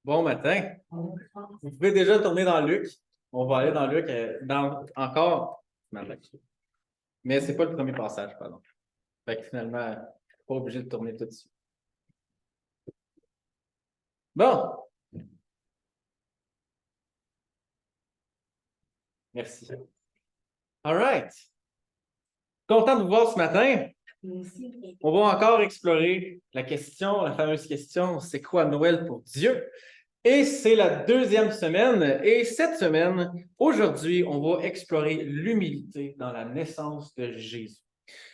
Bon matin. Vous pouvez déjà tourner dans Luc. On va aller dans Luc encore. Mais c'est pas le premier passage, pardon. Fait que finalement, pas obligé de tourner tout de suite. Bon. Merci. All right. Content de vous voir ce matin. On va encore explorer la fameuse question, c'est quoi Noël pour Dieu? Et c'est la deuxième semaine. Et cette semaine, aujourd'hui, on va explorer l'humilité dans la naissance de Jésus.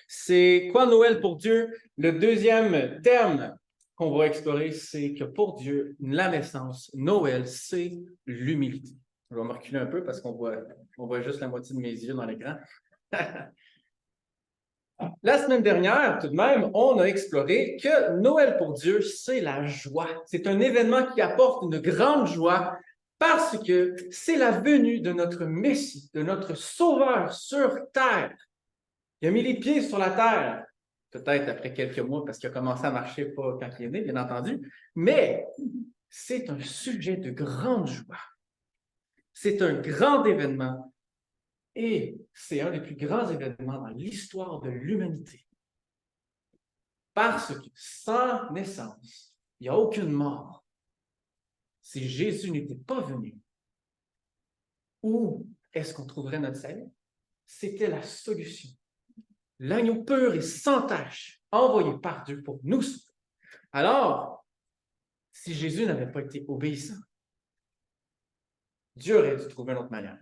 C'est quoi Noël pour Dieu? Le deuxième thème qu'on va explorer, c'est que pour Dieu, la naissance, Noël, c'est l'humilité. Je vais me reculer un peu parce qu'on voit juste la moitié de mes yeux dans l'écran. La semaine dernière, tout de même, on a exploré que Noël pour Dieu, c'est la joie. C'est un événement qui apporte une grande joie parce que c'est la venue de notre Messie, de notre Sauveur sur terre. Il a mis les pieds sur la terre, peut-être après quelques mois parce qu'il a commencé à marcher pas quand il est né, bien entendu, mais c'est un sujet de grande joie. C'est un grand événement et c'est un des plus grands événements dans l'histoire de l'humanité. Parce que sans naissance, il n'y a aucune mort. Si Jésus n'était pas venu, où est-ce qu'on trouverait notre salut? C'était la solution. L'agneau pur et sans tache, envoyé par Dieu pour nous sauver. Alors, si Jésus n'avait pas été obéissant, Dieu aurait dû trouver une autre manière.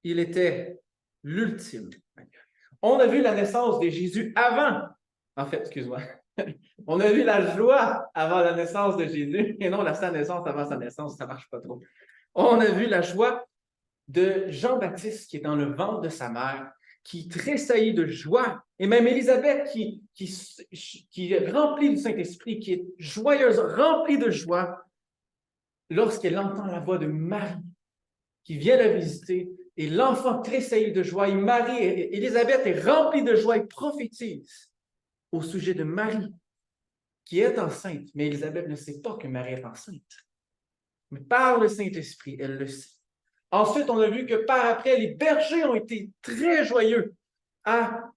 Il était l'ultime manière. On a vu la naissance de Jésus avant. En fait, excuse-moi. On a vu la joie avant la naissance de Jésus et non sa naissance avant sa naissance, ça ne marche pas trop. On a vu la joie de Jean-Baptiste qui est dans le ventre de sa mère, qui tressaillit de joie, et même Élisabeth qui est remplie du Saint-Esprit, qui est joyeuse, remplie de joie, lorsqu'elle entend la voix de Marie qui vient la visiter, et l'enfant tressaillit de joie, et Élisabeth est remplie de joie et prophétise au sujet de Marie, qui est enceinte, mais Élisabeth ne sait pas que Marie est enceinte. Mais par le Saint-Esprit, elle le sait. Ensuite, on a vu que par après, les bergers ont été très joyeux à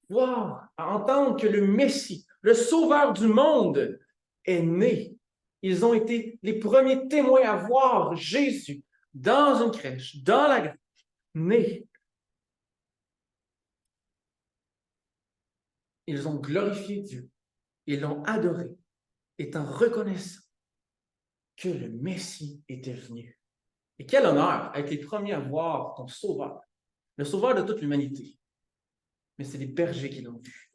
voir, à entendre que le Messie, le Sauveur du monde, est né. Ils ont été les premiers témoins à voir Jésus dans une crèche, dans la grange, né. Ils ont glorifié Dieu. Ils l'ont adoré, étant reconnaissants que le Messie était venu. Et quel honneur être les premiers à voir ton Sauveur, le Sauveur de toute l'humanité. Mais c'est les bergers qui l'ont vu.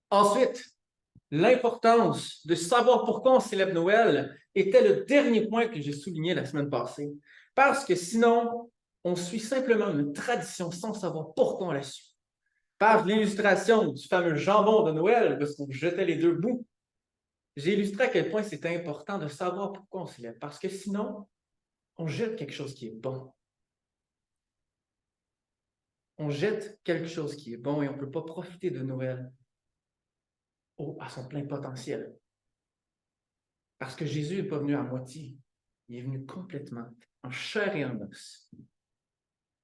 Ensuite, l'importance de savoir pourquoi on célèbre Noël était le dernier point que j'ai souligné la semaine passée. Parce que sinon, on suit simplement une tradition sans savoir pourquoi on la suit. Par l'illustration du fameux jambon de Noël, parce qu'on jetait les deux bouts, j'ai illustré à quel point c'était important de savoir pourquoi on célèbre. Parce que sinon, on jette quelque chose qui est bon. On jette quelque chose qui est bon et on ne peut pas profiter de Noël à son plein potentiel. Parce que Jésus n'est pas venu à moitié. Il est venu complètement, en chair et en os.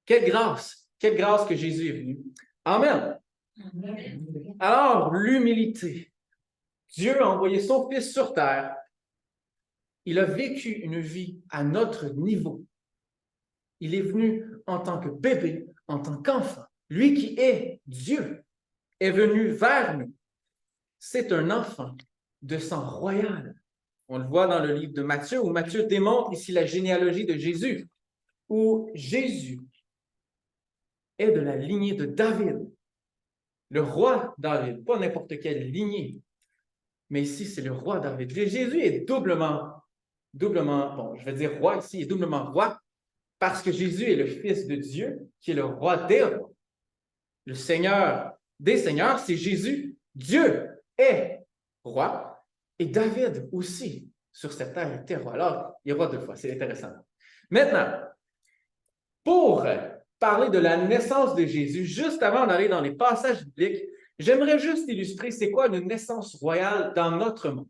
Quelle grâce que Jésus est venu. Amen. Alors, l'humilité. Dieu a envoyé son Fils sur terre. Il a vécu une vie à notre niveau. Il est venu en tant que bébé, en tant qu'enfant. Lui qui est Dieu est venu vers nous. C'est un enfant de sang royal. On le voit dans le livre de Matthieu, où Matthieu démontre ici la généalogie de Jésus, où Jésus est de la lignée de David, le roi David, pas n'importe quelle lignée, mais ici c'est le roi David. Jésus est doublement, bon, je vais dire roi ici, il est doublement roi, parce que Jésus est le Fils de Dieu, qui est le roi des rois. Le Seigneur des seigneurs, c'est Jésus. Dieu est roi, et David aussi, sur cette terre, était roi. Alors, il est roi deux fois, c'est intéressant. Maintenant, pour parler de la naissance de Jésus, juste avant d'aller dans les passages bibliques, j'aimerais juste illustrer c'est quoi une naissance royale dans notre monde.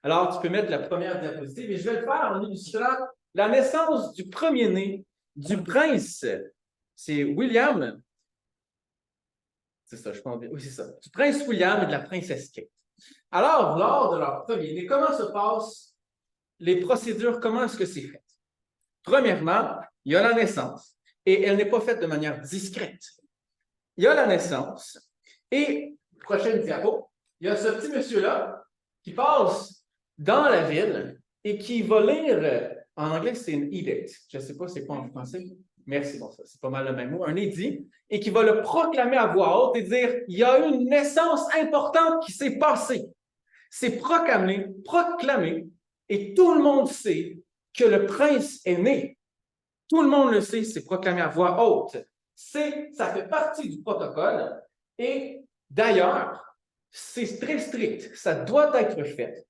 Alors, tu peux mettre la première diapositive et je vais le faire en illustrant la naissance du premier-né du prince. C'est William. C'est ça, je pense bien. Oui, c'est ça. Du prince William et de la princesse Kate. Alors, lors de leur premier-né, comment se passent les procédures? Comment est-ce que c'est fait? Premièrement, il y a la naissance et elle n'est pas faite de manière discrète. Il y a la naissance et, prochaine diapo, il y a ce petit monsieur-là qui passe dans la ville et qui va lire, en anglais c'est un edict, je ne sais pas c'est quoi en français, merci, bon ça c'est pas mal le même mot, un édit, et qui va le proclamer à voix haute et dire, il y a eu une naissance importante qui s'est passée. C'est proclamé, et tout le monde sait que le prince est né. Tout le monde le sait, c'est proclamé à voix haute. Ça fait partie du protocole et d'ailleurs, c'est très strict, ça doit être fait.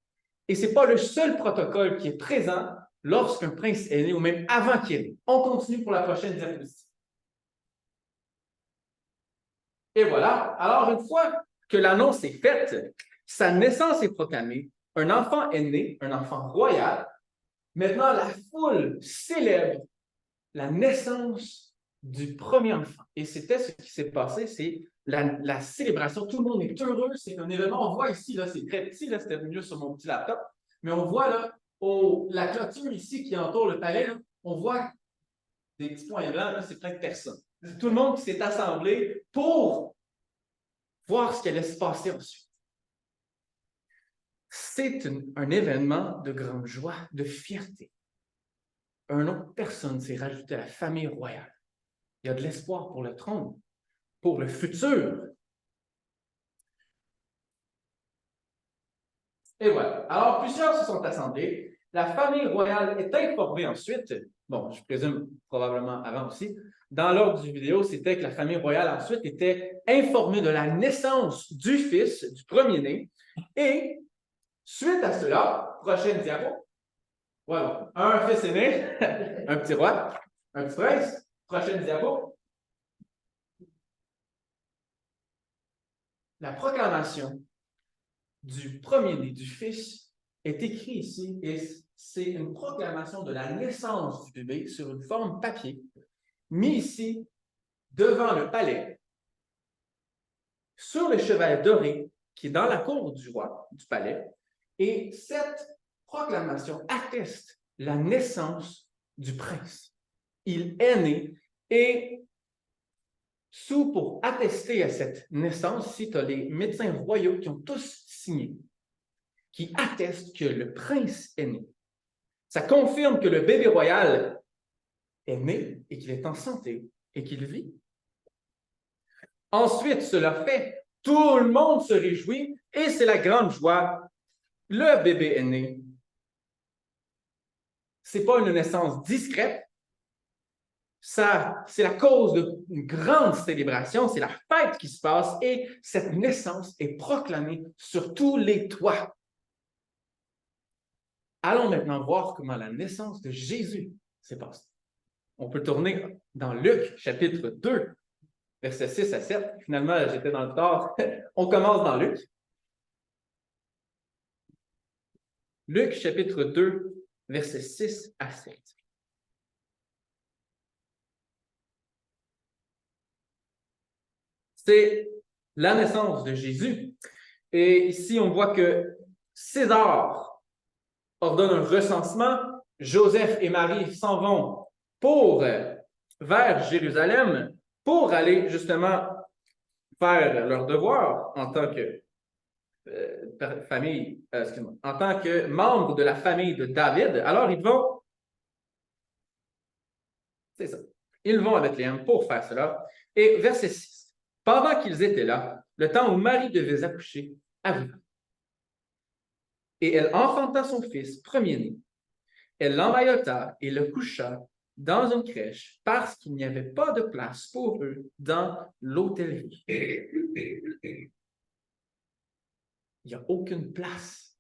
Et ce n'est pas le seul protocole qui est présent lorsqu'un prince est né ou même avant qu'il est né. On continue pour la prochaine diapositive. Et voilà, alors une fois que l'annonce est faite, sa naissance est proclamée, un enfant est né, un enfant royal. Maintenant, la foule célèbre la naissance du premier enfant. Et c'était ce qui s'est passé, c'est la célébration. Tout le monde est heureux. C'est un événement. On voit ici, là, c'est très petit, là, c'était mieux sur mon petit laptop. Mais on voit là, la clôture ici qui entoure le palais, là, on voit des petits points blancs, là, c'est plein de personnes. C'est tout le monde qui s'est assemblé pour voir ce qui allait se passer ensuite. C'est un événement de grande joie, de fierté. Un autre personne s'est rajouté à la famille royale. Il y a de l'espoir pour le trône, pour le futur. Et voilà. Alors, plusieurs se sont assemblés. La famille royale est informée ensuite. Bon, je présume probablement avant aussi. Dans l'ordre du vidéo, c'était que la famille royale ensuite était informée de la naissance du fils, du premier-né. Et suite à cela, prochaine diapo. Voilà. Un fils est né, un petit roi, un petit prince. Prochaine diapo. La proclamation du premier-né, du fils, est écrite ici et c'est une proclamation de la naissance du bébé sur une forme papier, mis ici devant le palais, sur le cheval doré qui est dans la cour du roi, du palais, et cette proclamation atteste la naissance du prince. Il est né et pour attester à cette naissance, ici, tu as les médecins royaux qui ont tous signé, qui attestent que le prince est né. Ça confirme que le bébé royal est né et qu'il est en santé et qu'il vit. Ensuite, cela fait, tout le monde se réjouit et c'est la grande joie. Le bébé est né. Ce n'est pas une naissance discrète. C'est la cause d'une grande célébration, c'est la fête qui se passe et cette naissance est proclamée sur tous les toits. Allons maintenant voir comment la naissance de Jésus s'est passée. On peut tourner dans Luc, chapitre 2, versets 6 à 7. Finalement, j'étais dans le tort. On commence dans Luc. Luc, chapitre 2, versets 6 à 7. C'est la naissance de Jésus. Et ici, on voit que César ordonne un recensement. Joseph et Marie s'en vont vers Jérusalem pour aller justement faire leur devoir en tant que en tant que membre de la famille de David. Alors, c'est ça, ils vont à Bethléem pour faire cela. Et verset 6, pendant qu'ils étaient là, le temps où Marie devait accoucher arriva. Et elle enfanta son fils premier-né. Elle l'emmaillota et le coucha dans une crèche parce qu'il n'y avait pas de place pour eux dans l'hôtellerie. Il n'y a aucune place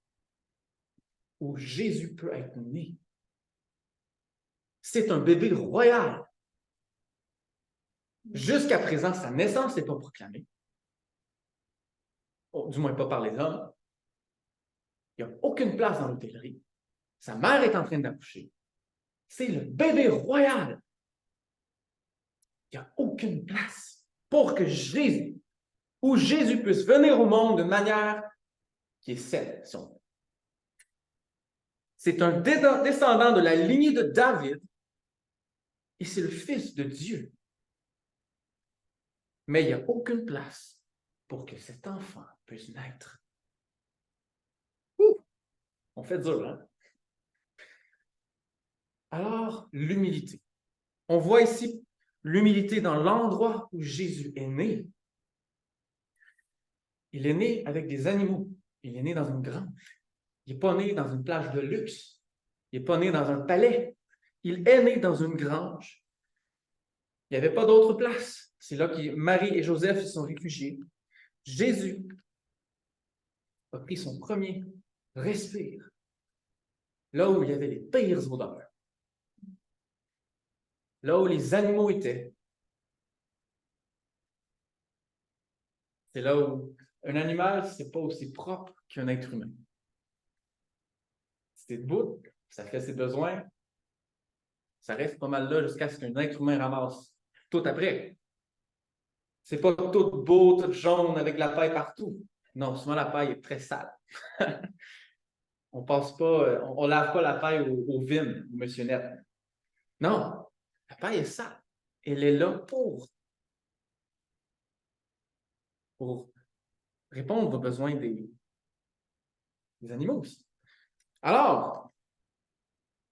où Jésus peut être né. C'est un bébé royal. Jusqu'à présent, sa naissance n'est pas proclamée. Du moins pas par les hommes. Il n'y a aucune place dans l'hôtellerie. Sa mère est en train d'accoucher. C'est le bébé royal. Il n'y a aucune place pour que Jésus, ou Jésus puisse venir au monde de manière qui est saine, si on veut. C'est un descendant de la lignée de David et c'est le Fils de Dieu. Mais il n'y a aucune place pour que cet enfant puisse naître. On fait dur, hein? Alors, l'humilité. On voit ici l'humilité dans l'endroit où Jésus est né. Il est né avec des animaux. Il est né dans une grange. Il n'est pas né dans une plage de luxe. Il n'est pas né dans un palais. Il est né dans une grange. Il n'y avait pas d'autre place. C'est là que Marie et Joseph se sont réfugiés. Jésus a pris son premier respire là où il y avait les pires odeurs. Là où les animaux étaient. C'est là où un animal, c'est pas aussi propre qu'un être humain. C'est debout, ça fait ses besoins, ça reste pas mal là jusqu'à ce qu'un être humain ramasse tout après. C'est pas tout beau, tout jaune avec de la paille partout. Non, souvent la paille est très sale. On passe pas, on lave pas la paille au vin, au monsieur net. Non, la paille est sale. Elle est là pour répondre aux besoins des animaux aussi. Alors,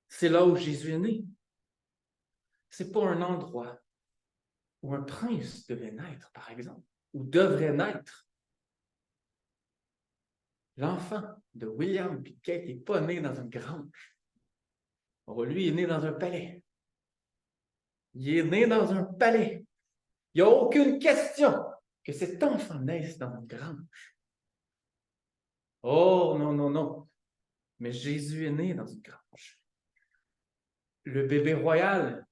c'est là où Jésus est né. C'est pas un endroit où un prince devait naître, par exemple, ou devrait naître. L'enfant de William et Kate n'est pas né dans une grange. Or, lui, il est né dans un palais. Il est né dans un palais. Il n'y a aucune question que cet enfant naisse dans une grange. Oh, non, non, non. Mais Jésus est né dans une grange. Le bébé royal,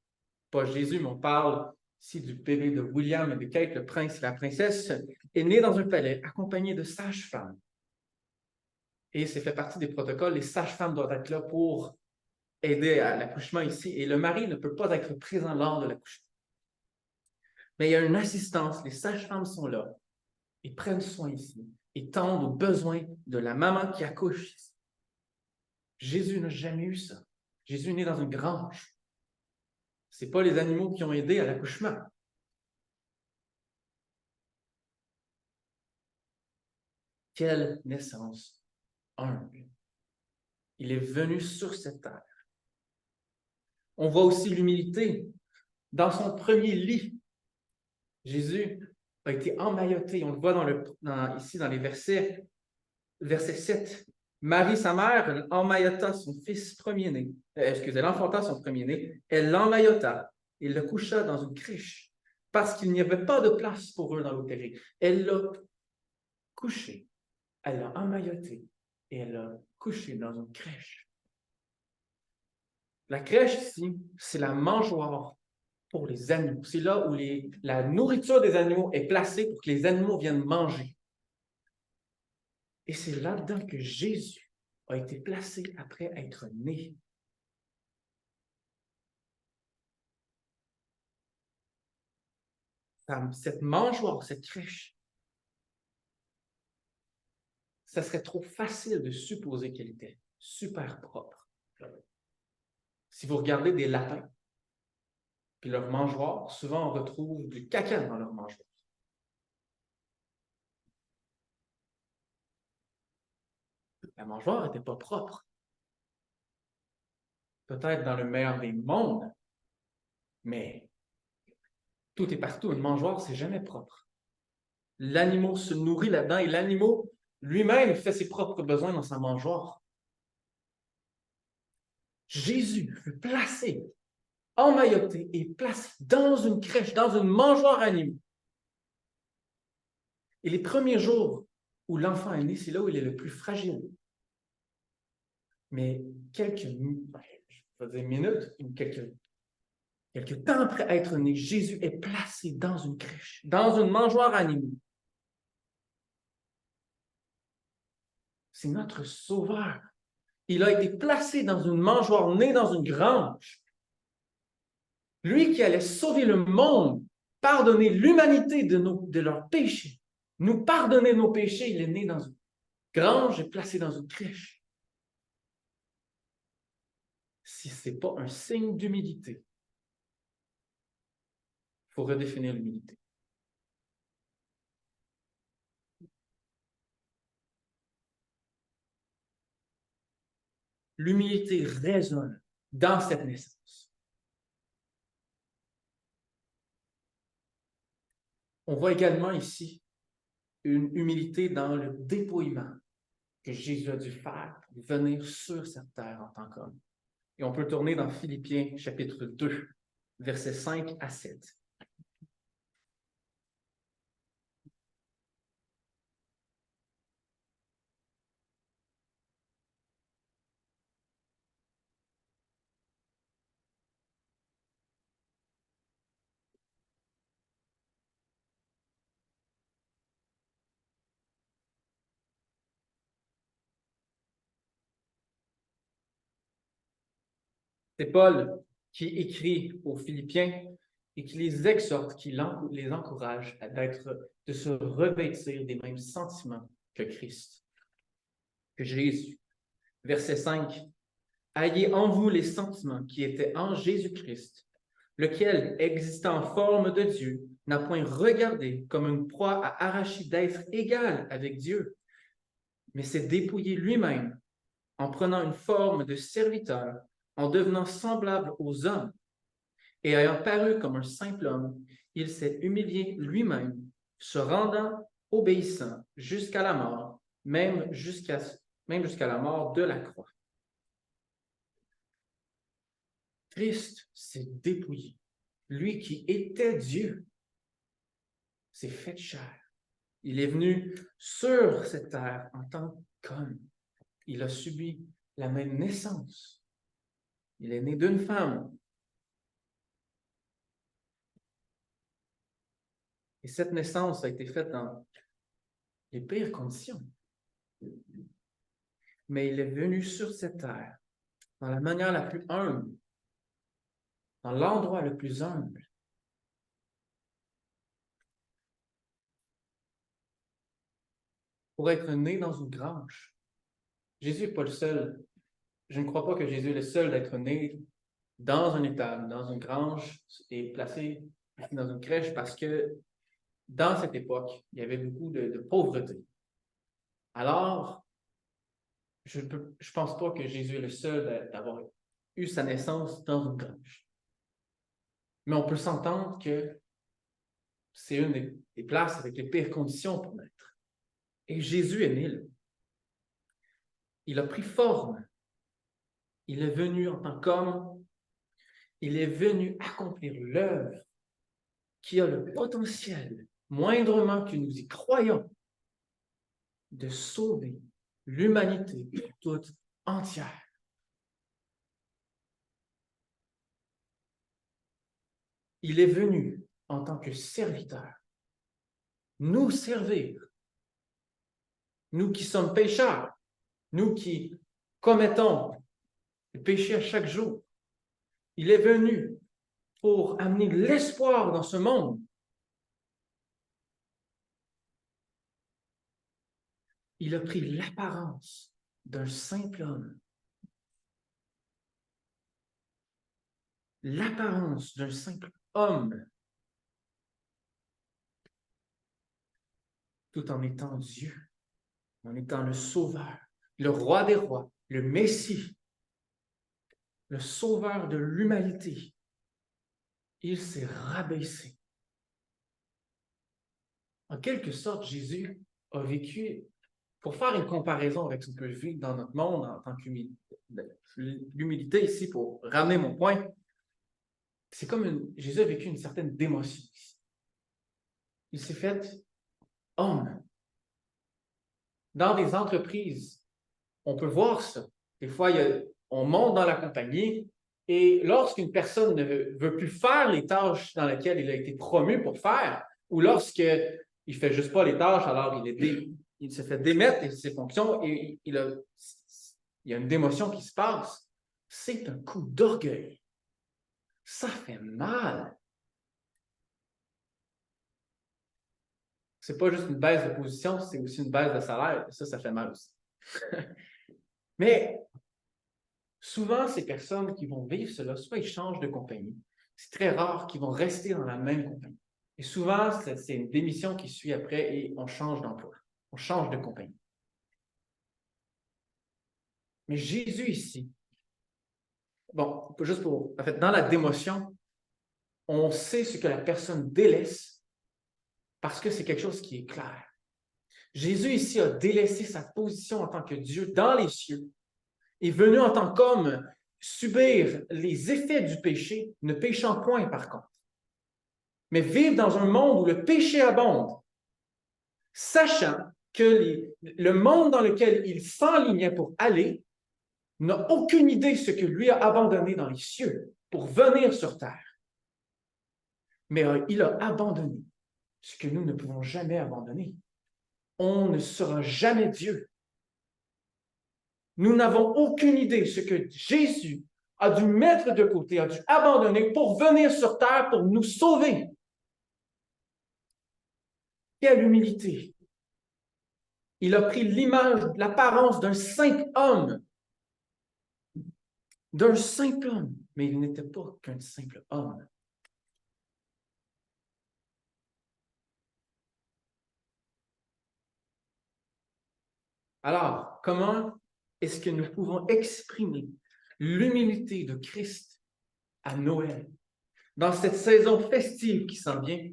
pas Jésus, mais on parle ici du bébé de William et de Kate, le prince et la princesse, est né dans un palais accompagné de sages-femmes. Et c'est fait partie des protocoles. Les sages-femmes doivent être là pour aider à l'accouchement ici. Et le mari ne peut pas être présent lors de l'accouchement. Mais il y a une assistance. Les sages-femmes sont là. Ils prennent soin ici. Ils tendent aux besoins de la maman qui accouche ici. Jésus n'a jamais eu ça. Jésus est né dans une grange. Ce n'est pas les animaux qui ont aidé à l'accouchement. Quelle naissance humble. Il est venu sur cette terre. On voit aussi l'humilité. Dans son premier lit, Jésus a été emmailloté. On le voit ici dans les versets. Verset 7. Marie, sa mère, emmaillota son fils premier-né. Elle enfanta son premier-né. Elle l'emmaillota et le coucha dans une crèche parce qu'il n'y avait pas de place pour eux dans l'hôtellerie. Elle l'a couché, elle l'a emmailloté et elle l'a couché dans une crèche. La crèche ici, c'est la mangeoire pour les animaux. C'est là où la nourriture des animaux est placée pour que les animaux viennent manger. Et c'est là-dedans que Jésus a été placé après être né. Cette mangeoire, cette crèche, ça serait trop facile de supposer qu'elle était super propre. Si vous regardez des lapins, puis leur mangeoire, souvent on retrouve du caca dans leur mangeoire. La mangeoire n'était pas propre. Peut-être dans le meilleur des mondes, mais tout est partout. Une mangeoire, c'est jamais propre. L'animal se nourrit là-dedans et l'animal lui-même fait ses propres besoins dans sa mangeoire. Jésus fut placé, emmailloté et placé dans une crèche, dans une mangeoire animale. Et les premiers jours où l'enfant est né, c'est là où il est le plus fragile. Mais quelques minutes, ou quelques temps après être né, Jésus est placé dans une crèche, dans une mangeoire animale. c'est notre Sauveur. Il a été placé dans une mangeoire, né dans une grange. Lui qui allait sauver le monde, pardonner l'humanité de leurs péchés, nous pardonner nos péchés, il est né dans une grange et placé dans une crèche. Si ce n'est pas un signe d'humilité, il faut redéfinir l'humilité. L'humilité résonne dans cette naissance. On voit également ici une humilité dans le dépouillement que Jésus a dû faire pour venir sur cette terre en tant qu'homme. Et on peut tourner dans Philippiens chapitre 2, versets 5 à 7. C'est Paul qui écrit aux Philippiens et qui les exhorte, qui les encourage de se revêtir des mêmes sentiments que Christ, que Jésus. Verset 5. Ayez en vous les sentiments qui étaient en Jésus-Christ, lequel, existant en forme de Dieu, n'a point regardé comme une proie à arracher d'être égal avec Dieu, mais s'est dépouillé lui-même en prenant une forme de serviteur, en devenant semblable aux hommes, et ayant paru comme un simple homme, il s'est humilié lui-même, se rendant obéissant jusqu'à la mort, même jusqu'à la mort de la croix. Christ s'est dépouillé. Lui qui était Dieu s'est fait chair. Il est venu sur cette terre en tant qu'homme. Il a subi la même naissance. Il est né d'une femme. Et cette naissance a été faite dans les pires conditions. Mais il est venu sur cette terre dans la manière la plus humble, dans l'endroit le plus humble. Pour être né dans une grange. Jésus n'est pas le seul. Je ne crois pas que Jésus est le seul d'être né dans un étable, dans une grange et placé dans une crèche parce que dans cette époque, il y avait beaucoup de pauvreté. Alors, je ne pense pas que Jésus est le seul d'avoir eu sa naissance dans une grange. Mais on peut s'entendre que c'est une des places avec les pires conditions pour naître. Et Jésus est né là. Il a pris forme. Il est venu en tant qu'homme. Il est venu accomplir l'œuvre qui a le potentiel, moindrement que nous y croyons, de sauver l'humanité toute entière. Il est venu en tant que serviteur, nous servir, nous qui sommes pécheurs, nous qui commettons le péché à chaque jour. Il est venu pour amener l'espoir dans ce monde. Il a pris l'apparence d'un simple homme. L'apparence d'un simple homme, tout en étant Dieu, en étant le Sauveur, le Roi des rois, le Messie, le Sauveur de l'humanité. Il s'est rabaissé. En quelque sorte, Jésus a vécu, pour faire une comparaison avec ce que je vis dans notre monde en tant qu'humilité ici, pour ramener mon point, c'est comme Jésus a vécu une certaine démotion ici. Il s'est fait homme. Dans des entreprises, on peut voir ça. Des fois, on monte dans la compagnie et lorsqu'une personne ne veut plus faire les tâches dans lesquelles il a été promu pour faire, ou lorsqu'il ne fait juste pas les tâches, alors il est il se fait démettre de ses fonctions et il y a une démotion qui se passe. C'est un coup d'orgueil. Ça fait mal. C'est pas juste une baisse de position, c'est aussi une baisse de salaire. Ça fait mal aussi. Mais souvent, ces personnes qui vont vivre cela, soit ils changent de compagnie. C'est très rare qu'ils vont rester dans la même compagnie. Et souvent, c'est une démission qui suit après et on change d'emploi. On change de compagnie. Mais Jésus ici, bon, juste pour, en fait, dans la démotion, on sait ce que la personne délaisse parce que c'est quelque chose qui est clair. Jésus ici a délaissé sa position en tant que Dieu dans les cieux, est venu en tant qu'homme subir les effets du péché, ne péchant point par contre, mais vivre dans un monde où le péché abonde, sachant que le monde dans lequel il s'enlignait pour aller n'a aucune idée de ce que lui a abandonné dans les cieux pour venir sur terre. Mais il a abandonné ce que nous ne pouvons jamais abandonner. On ne sera jamais Dieu. Nous n'avons aucune idée de ce que Jésus a dû mettre de côté, a dû abandonner pour venir sur terre pour nous sauver. Quelle humilité! Il a pris l'image, l'apparence d'un simple homme. D'un simple homme. Mais il n'était pas qu'un simple homme. Alors, comment est-ce que nous pouvons exprimer l'humilité de Christ à Noël? Dans cette saison festive qui s'en vient,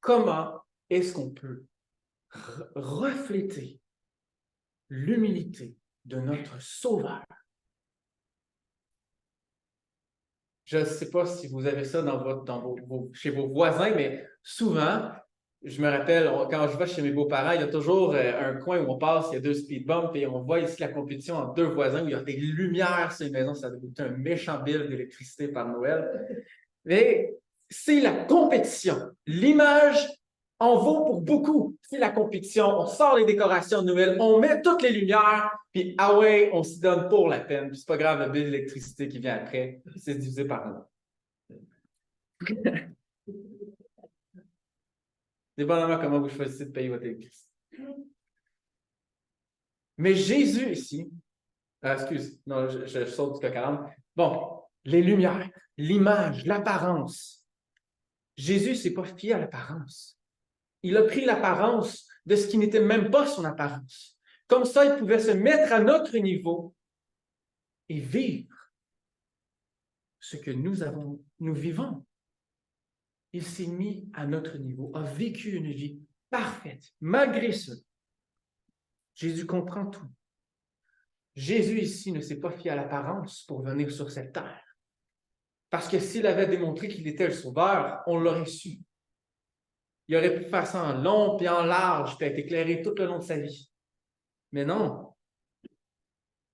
comment est-ce qu'on peut refléter l'humilité de notre Sauveur? Je ne sais pas si vous avez ça chez vos voisins, mais souvent, je me rappelle, quand je vais chez mes beaux-parents, il y a toujours un coin où on passe, il y a 2 speed bumps, et on voit ici la compétition entre 2 voisins où il y a des lumières sur les maisons, ça doit coûter un méchant bill d'électricité par Noël. Mais c'est la compétition. L'image en vaut pour beaucoup. C'est la compétition. On sort les décorations de Noël, on met toutes les lumières, puis ah ouais, on s'y donne pour la peine. Puis c'est pas grave, le bill d'électricité qui vient après, c'est divisé par nous. Dépendamment comment vous choisissez de payer votre électricité. Mais Jésus ici, excuse, non, je saute du coq à l'âne. Bon, les lumières, l'image, l'apparence. Jésus ne s'est pas fié à l'apparence. Il a pris l'apparence de ce qui n'était même pas son apparence. Comme ça, il pouvait se mettre à notre niveau et vivre ce que nous vivons. Il s'est mis à notre niveau, a vécu une vie parfaite. Malgré ça, Jésus comprend tout. Jésus ici ne s'est pas fié à l'apparence pour venir sur cette terre. Parce que s'il avait démontré qu'il était le sauveur, on l'aurait su. Il aurait pu faire ça en long puis en large, puis être éclairé tout le long de sa vie. Mais non.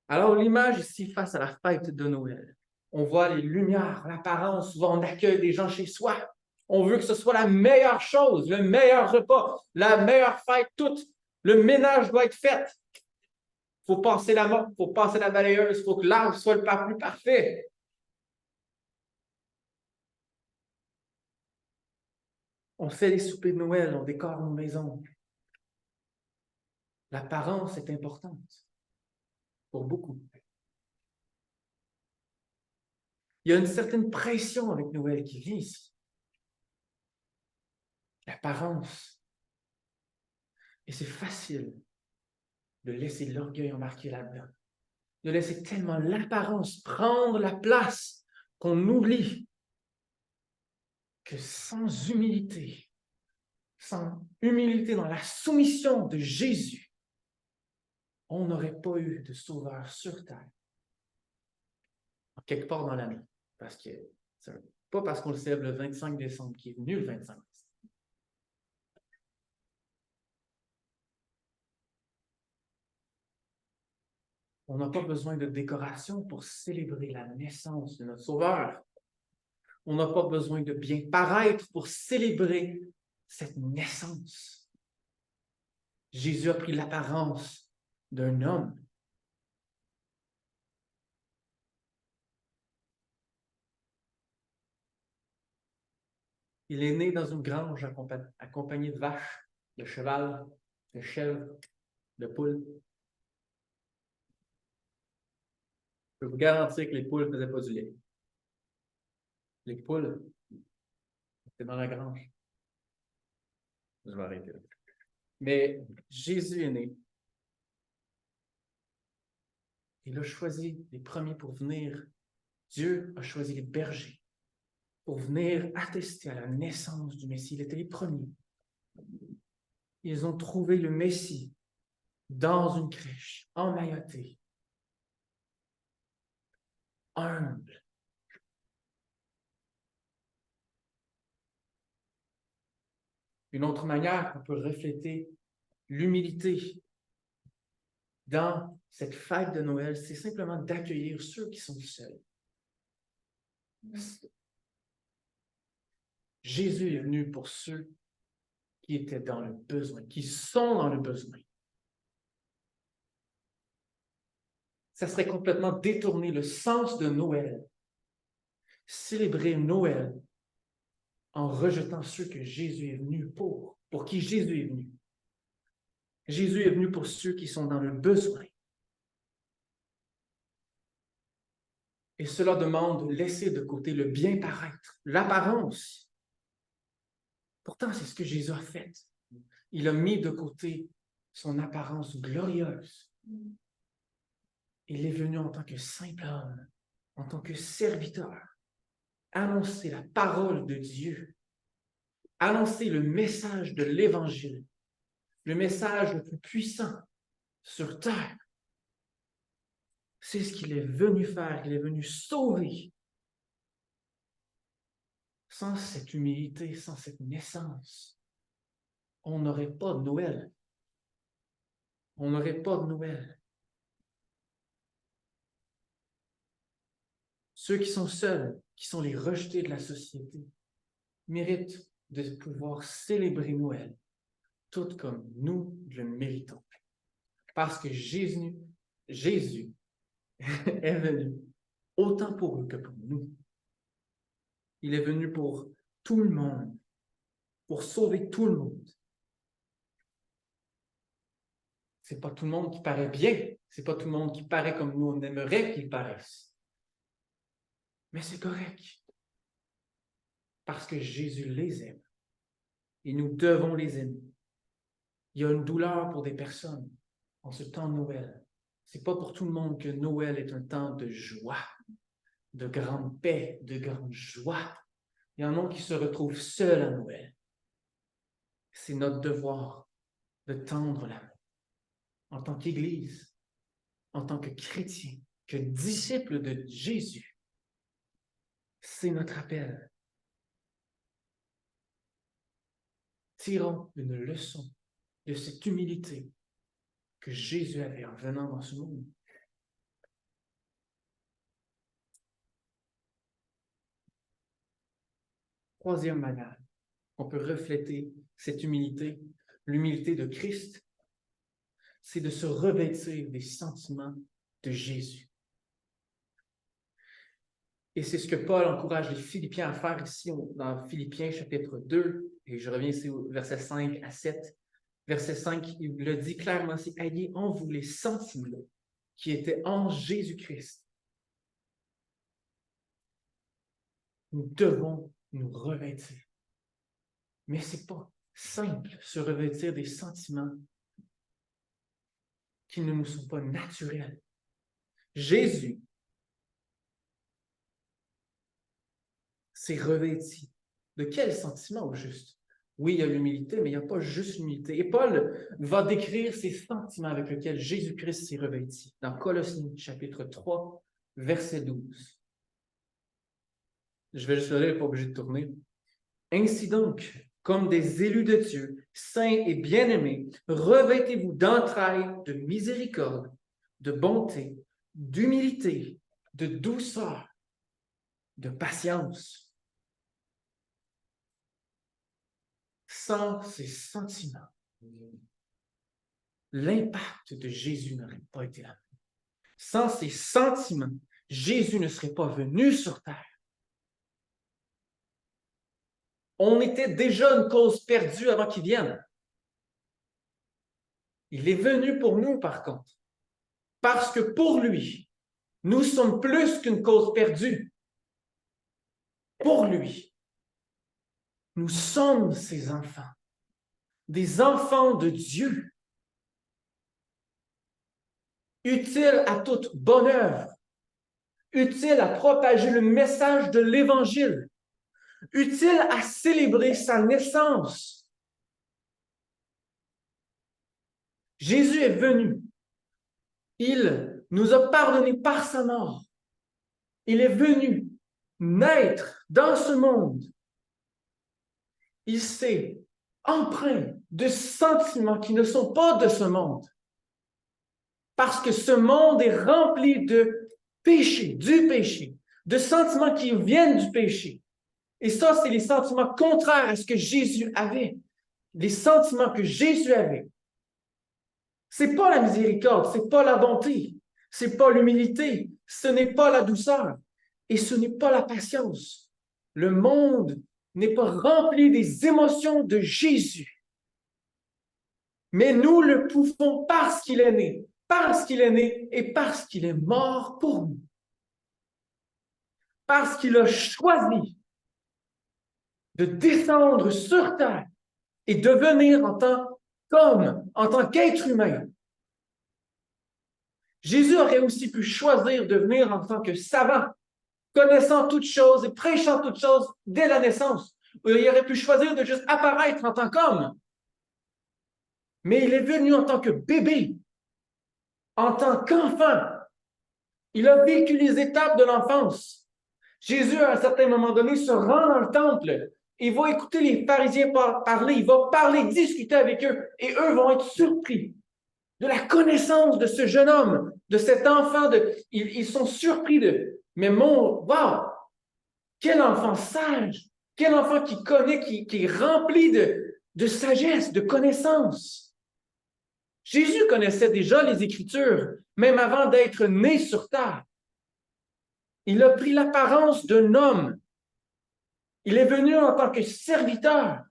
Alors, l'image ici, face à la fête de Noël, on voit les lumières, l'apparence, souvent on accueille des gens chez soi. On veut que ce soit la meilleure chose, le meilleur repas, la meilleure fête, tout. Le ménage doit être fait. Il faut passer la mop, il faut passer la balayeuse, il faut que l'arbre soit le plus parfait. On fait les soupers de Noël, on décore nos maisons. L'apparence est importante pour beaucoup. Il y a une certaine pression avec Noël qui vient ici. L'apparence. Et c'est facile de laisser l'orgueil embarquer là-dedans. De laisser tellement l'apparence prendre la place qu'on oublie que sans humilité dans la soumission de Jésus, on n'aurait pas eu de sauveur sur terre. Quelque part dans l'année. Parce que c'est pas parce qu'on le célèbre le 25 décembre qu'il est venu le 25 décembre. On n'a pas besoin de décoration pour célébrer la naissance de notre Sauveur. On n'a pas besoin de bien paraître pour célébrer cette naissance. Jésus a pris l'apparence d'un homme. Il est né dans une grange accompagné de vaches, de cheval, de chèvres, de poules. Je peux vous garantir que les poules ne faisaient pas du lait. Les poules, c'était dans la grange. Je vais arrêter là. Mais Jésus est né. Il a choisi les premiers pour venir. Dieu a choisi les bergers pour venir attester à la naissance du Messie. Il était les premiers. Ils ont trouvé le Messie dans une crèche, emmailloté, humble. Une autre manière qu'on peut refléter l'humilité dans cette fête de Noël, c'est simplement d'accueillir ceux qui sont seuls. Jésus est venu pour ceux qui étaient dans le besoin, qui sont dans le besoin. Ça serait complètement détourner le sens de Noël, célébrer Noël en rejetant ceux que Jésus est venu pour qui Jésus est venu. Jésus est venu pour ceux qui sont dans le besoin. Et cela demande de laisser de côté le bien paraître, l'apparence. Pourtant, c'est ce que Jésus a fait. Il a mis de côté son apparence glorieuse. Il est venu en tant que simple homme, en tant que serviteur, annoncer la parole de Dieu, annoncer le message de l'Évangile, le message le plus puissant sur terre. C'est ce qu'il est venu faire, il est venu sauver. Sans cette humilité, sans cette naissance, on n'aurait pas de Noël. On n'aurait pas de Noël. Ceux qui sont seuls, qui sont les rejetés de la société, méritent de pouvoir célébrer Noël, tout comme nous le méritons. Parce que Jésus est venu autant pour eux que pour nous. Il est venu pour tout le monde, pour sauver tout le monde. C'est pas tout le monde qui paraît bien, c'est pas tout le monde qui paraît comme nous on aimerait qu'il paraisse. Mais c'est correct. Parce que Jésus les aime. Et nous devons les aimer. Il y a une douleur pour des personnes en ce temps de Noël. C'est pas pour tout le monde que Noël est un temps de joie, de grande paix, de grande joie. Il y en a qui se retrouvent seuls à Noël. C'est notre devoir de tendre la main en tant qu'Église, en tant que chrétien, que disciple de Jésus. C'est notre appel. Tirons une leçon de cette humilité que Jésus avait en venant dans ce monde. Troisième manière qu'on peut refléter cette humilité, l'humilité de Christ, c'est de se revêtir des sentiments de Jésus. Et c'est ce que Paul encourage les Philippiens à faire ici dans Philippiens chapitre 2, et je reviens ici au verset 5 à 7. Verset 5, il le dit clairement, c'est « Ayez en vous les sentiments qui étaient en Jésus-Christ. » Nous devons nous revêtir. Mais ce n'est pas simple, se revêtir des sentiments qui ne nous sont pas naturels. Jésus s'est revêtu. De quel sentiment au juste? Oui, il y a l'humilité, mais il n'y a pas juste l'humilité. Et Paul va décrire ces sentiments avec lesquels Jésus-Christ s'est revêtu dans Colossiens chapitre 3, verset 12. Je vais juste le lire, pas obligé de tourner. Ainsi donc, comme des élus de Dieu, saints et bien-aimés, revêtez-vous d'entrailles, de miséricorde, de bonté, d'humilité, de douceur, de patience. Sans ces sentiments, l'impact de Jésus n'aurait pas été là. Sans ces sentiments, Jésus ne serait pas venu sur terre. On était déjà une cause perdue avant qu'il vienne. Il est venu pour nous, par contre, parce que pour lui, nous sommes plus qu'une cause perdue. Pour lui, nous sommes ses enfants, des enfants de Dieu, utiles à toute bonne œuvre, utiles à propager le message de l'Évangile, utiles à célébrer sa naissance. Jésus est venu. Il nous a pardonné par sa mort. Il est venu naître dans ce monde. Il s'est empreint de sentiments qui ne sont pas de ce monde. Parce que ce monde est rempli de péché, du péché, de sentiments qui viennent du péché. Et ça, c'est les sentiments contraires à ce que Jésus avait. Les sentiments que Jésus avait. C'est pas la miséricorde, c'est pas la bonté, c'est pas l'humilité, ce n'est pas la douceur et ce n'est pas la patience. Le monde n'est pas rempli des émotions de Jésus. Mais nous le pouvons parce qu'il est né et parce qu'il est mort pour nous. Parce qu'il a choisi de descendre sur terre et devenir en tant qu'être humain. Jésus aurait aussi pu choisir de venir en tant que savant, connaissant toutes choses et prêchant toutes choses dès la naissance. Ou il aurait pu choisir de juste apparaître en tant qu'homme. Mais il est venu en tant que bébé, en tant qu'enfant. Il a vécu les étapes de l'enfance. Jésus, à un certain moment donné, se rend dans le temple. Il va écouter les pharisiens parler. Il va parler, discuter avec eux. Et eux vont être surpris de la connaissance de ce jeune homme, de cet enfant. Ils sont surpris de... Mais wow! Quel enfant sage! Quel enfant qui connaît, qui est rempli de sagesse, de connaissance. Jésus connaissait déjà les Écritures, même avant d'être né sur terre. Il a pris l'apparence d'un homme. Il est venu en tant que serviteur.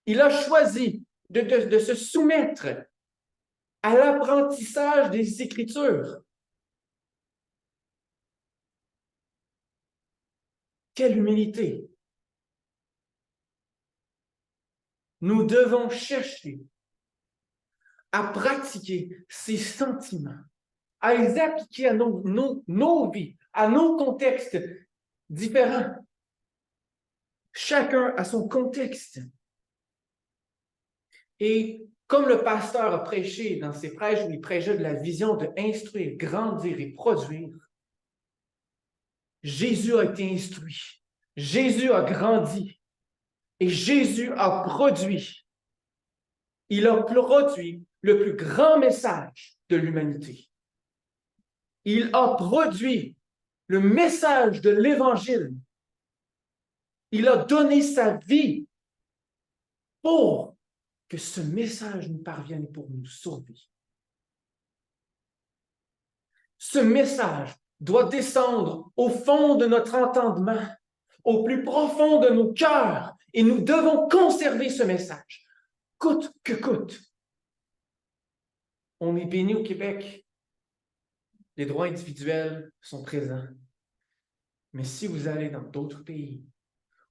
Il a choisi de se soumettre à l'apprentissage des Écritures. Quelle humilité! Nous devons chercher à pratiquer ces sentiments, à les appliquer à nos vies, à nos contextes différents. Chacun a son contexte. Et comme le pasteur a prêché dans ses prêches où il prêchait de la vision de instruire, grandir et produire, Jésus a été instruit, Jésus a grandi et Jésus a produit. Il a produit le plus grand message de l'humanité. Il a produit le message de l'Évangile. Il a donné sa vie pour que ce message nous parvienne pour nous sauver. Ce message doit descendre au fond de notre entendement, au plus profond de nos cœurs, et nous devons conserver ce message, coûte que coûte. On est béni au Québec, les droits individuels sont présents. Mais si vous allez dans d'autres pays,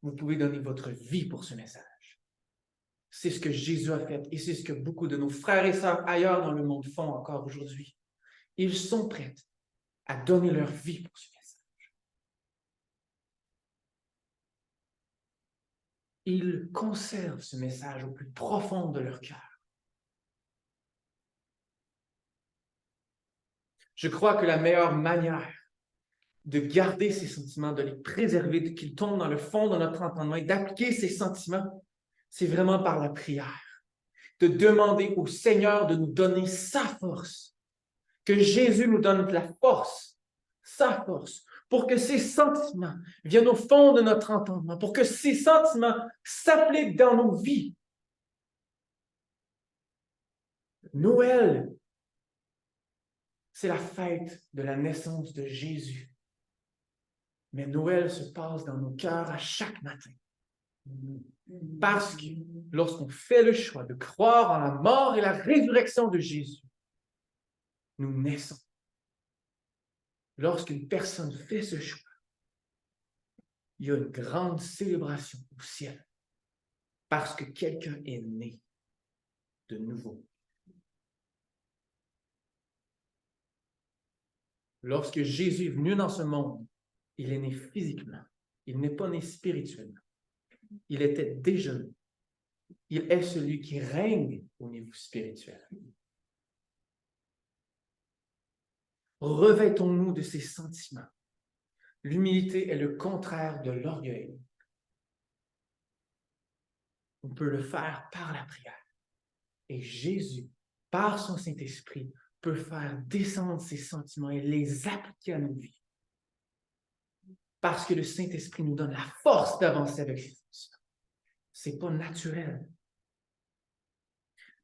vous pouvez donner votre vie pour ce message. C'est ce que Jésus a fait et c'est ce que beaucoup de nos frères et sœurs ailleurs dans le monde font encore aujourd'hui. Ils sont prêts à donner leur vie pour ce message. Ils conservent ce message au plus profond de leur cœur. Je crois que la meilleure manière de garder ces sentiments, de les préserver, qu'ils tombent dans le fond de notre entendement et d'appliquer ces sentiments, c'est vraiment par la prière. De demander au Seigneur de nous donner sa force. Que Jésus nous donne la force, sa force, pour que ces sentiments viennent au fond de notre entendement, pour que ces sentiments s'appliquent dans nos vies. Noël, c'est la fête de la naissance de Jésus. Mais Noël se passe dans nos cœurs à chaque matin. Parce que lorsqu'on fait le choix de croire en la mort et la résurrection de Jésus, nous naissons. Lorsqu'une personne fait ce choix, il y a une grande célébration au ciel parce que quelqu'un est né de nouveau. Lorsque Jésus est venu dans ce monde, il est né physiquement. Il n'est pas né spirituellement. Il était déjà né. Il est celui qui règne au niveau spirituel. Revêtons-nous de ces sentiments. L'humilité est le contraire de l'orgueil. On peut le faire par la prière. Et Jésus, par son Saint-Esprit, peut faire descendre ces sentiments et les appliquer à nos vies. Parce que le Saint-Esprit nous donne la force d'avancer avec ces sentiments. Ce n'est pas naturel.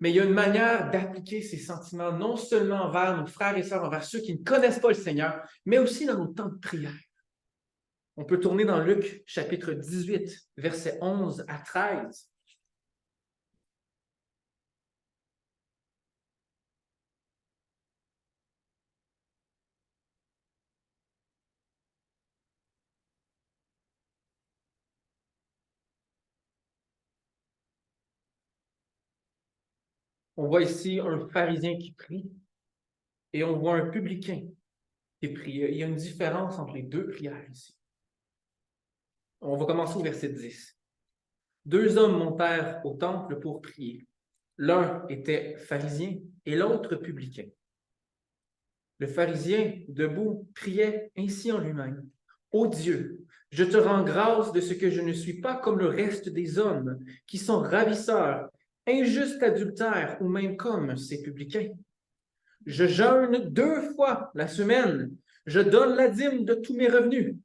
Mais il y a une manière d'appliquer ces sentiments non seulement envers nos frères et sœurs, envers ceux qui ne connaissent pas le Seigneur, mais aussi dans nos temps de prière. On peut tourner dans Luc, chapitre 18, versets 11 à 13. On voit ici un pharisien qui prie et on voit un publicain qui prie. Il y a une différence entre les deux prières ici. On va commencer au verset 10. Deux hommes montèrent au temple pour prier. L'un était pharisien et l'autre publicain. Le pharisien, debout, priait ainsi en lui-même. « Ô Dieu, je te rends grâce de ce que je ne suis pas comme le reste des hommes, qui sont ravisseurs, injustes adultères, ou même comme ces publicains. Je jeûne 2 fois la semaine. Je donne la dîme de tous mes revenus. »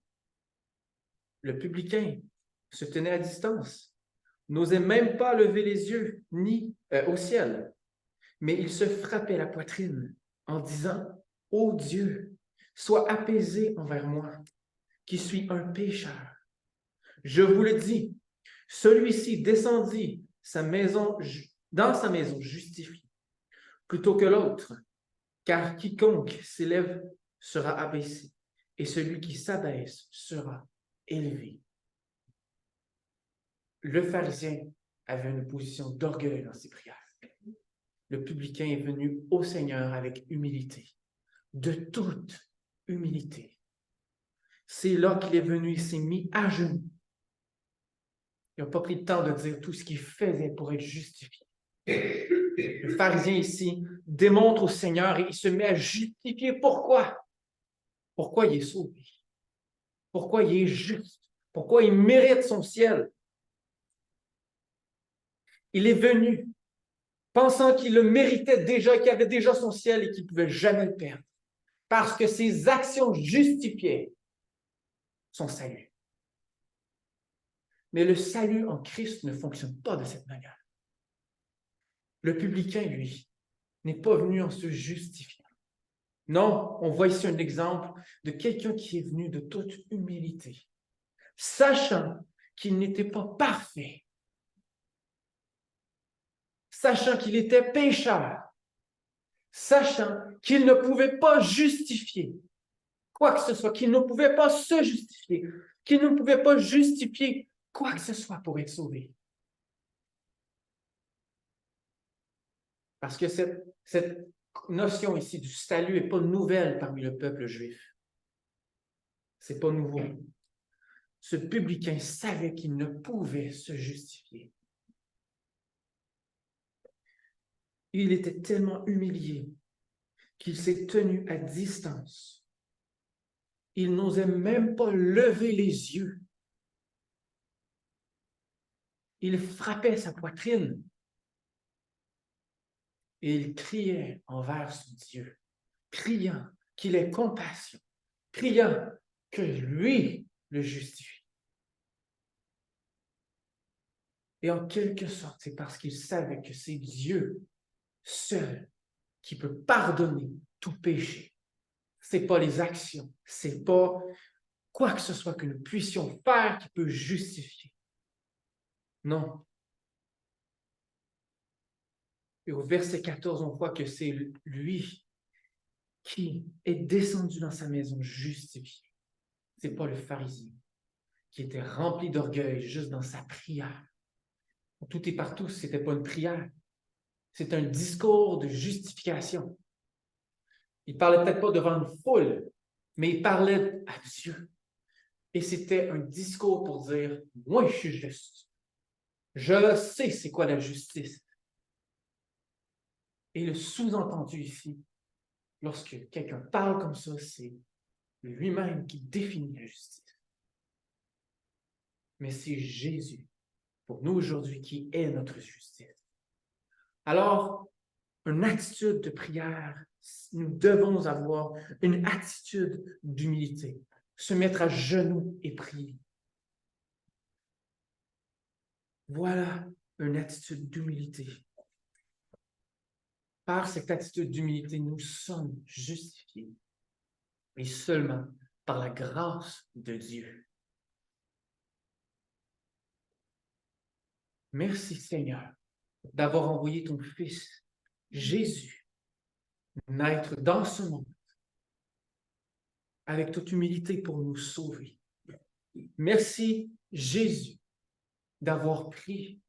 Le publicain se tenait à distance, n'osait même pas lever les yeux ni au ciel, mais il se frappait la poitrine en disant « Ô Dieu, sois apaisé envers moi, qui suis un pécheur. Je vous le dis, celui-ci descendit dans sa maison justifié, plutôt que l'autre, car quiconque s'élève sera abaissé, et celui qui s'abaisse sera élevé. » Le pharisien avait une position d'orgueil dans ses prières. Le publicain est venu au Seigneur avec humilité, de toute humilité. C'est là qu'il est venu, il s'est mis à genoux. Il n'a pas pris le temps de dire tout ce qu'il faisait pour être justifié. Le pharisien ici démontre au Seigneur et il se met à justifier pourquoi. Pourquoi il est sauvé. Pourquoi il est juste. Pourquoi il mérite son ciel. Il est venu pensant qu'il le méritait déjà, qu'il avait déjà son ciel et qu'il ne pouvait jamais le perdre. Parce que ses actions justifiaient son salut. Mais le salut en Christ ne fonctionne pas de cette manière. Le publicain, lui, n'est pas venu en se justifiant. Non, on voit ici un exemple de quelqu'un qui est venu de toute humilité, sachant qu'il n'était pas parfait, sachant qu'il était pécheur, sachant qu'il ne pouvait pas justifier quoi que ce soit, qu'il ne pouvait pas se justifier, qu'il ne pouvait pas justifier quoi que ce soit pour être sauvé. Parce que cette notion ici du salut n'est pas nouvelle parmi le peuple juif. Ce n'est pas nouveau. Ce publicain savait qu'il ne pouvait se justifier. Il était tellement humilié qu'il s'est tenu à distance. Il n'osait même pas lever les yeux. Il frappait sa poitrine et il criait envers son Dieu, criant qu'il ait compassion, criant que lui le justifie. Et en quelque sorte, c'est parce qu'il savait que c'est Dieu seul qui peut pardonner tout péché. Ce n'est pas les actions, ce n'est pas quoi que ce soit que nous puissions faire qui peut justifier. Non. Et au verset 14, on voit que c'est lui qui est descendu dans sa maison justifié. Ce n'est pas le pharisien qui était rempli d'orgueil juste dans sa prière. Tout et partout, ce n'était pas une prière. C'est un discours de justification. Il parlait peut-être pas devant une foule, mais il parlait à Dieu. Et c'était un discours pour dire, moi, je suis juste. Je sais c'est quoi la justice. Et le sous-entendu ici, lorsque quelqu'un parle comme ça, c'est lui-même qui définit la justice. Mais c'est Jésus, pour nous aujourd'hui, qui est notre justice. Alors, une attitude de prière, nous devons avoir une attitude d'humilité, se mettre à genoux et prier. Voilà une attitude d'humilité. Par cette attitude d'humilité, nous sommes justifiés, et seulement par la grâce de Dieu. Merci Seigneur d'avoir envoyé ton Fils, Jésus, naître dans ce monde avec toute humilité pour nous sauver. Merci Jésus d'avoir pris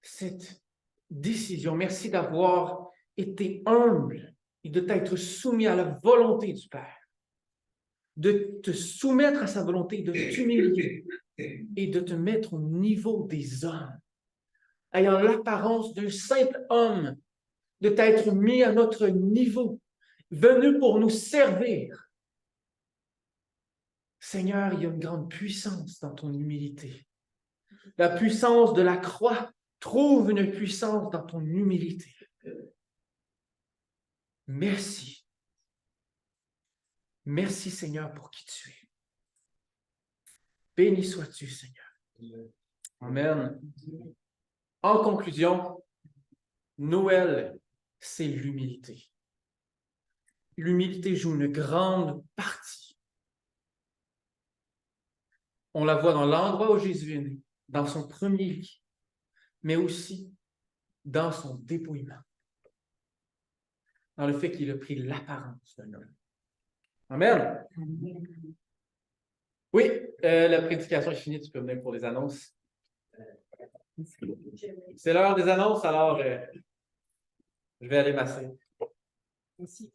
cette décision. Merci d'avoir été humble et de t'être soumis à la volonté du Père, de te soumettre à sa volonté, de t'humilier et de te mettre au niveau des hommes, ayant l'apparence d'un simple homme, de t'être mis à notre niveau, venu pour nous servir. Seigneur, il y a une grande puissance dans ton humilité. La puissance de la croix trouve une puissance dans ton humilité. Merci. Merci, Seigneur, pour qui tu es. Béni sois-tu, Seigneur. Amen. En conclusion, Noël, c'est l'humilité. L'humilité joue une grande partie. On la voit dans l'endroit où Jésus est né, dans son premier lit, mais aussi dans son dépouillement, dans le fait qu'il a pris l'apparence d'un homme. Amen. Oui, la prédication est finie, tu peux venir pour les annonces. C'est l'heure des annonces, alors je vais aller masser. Merci.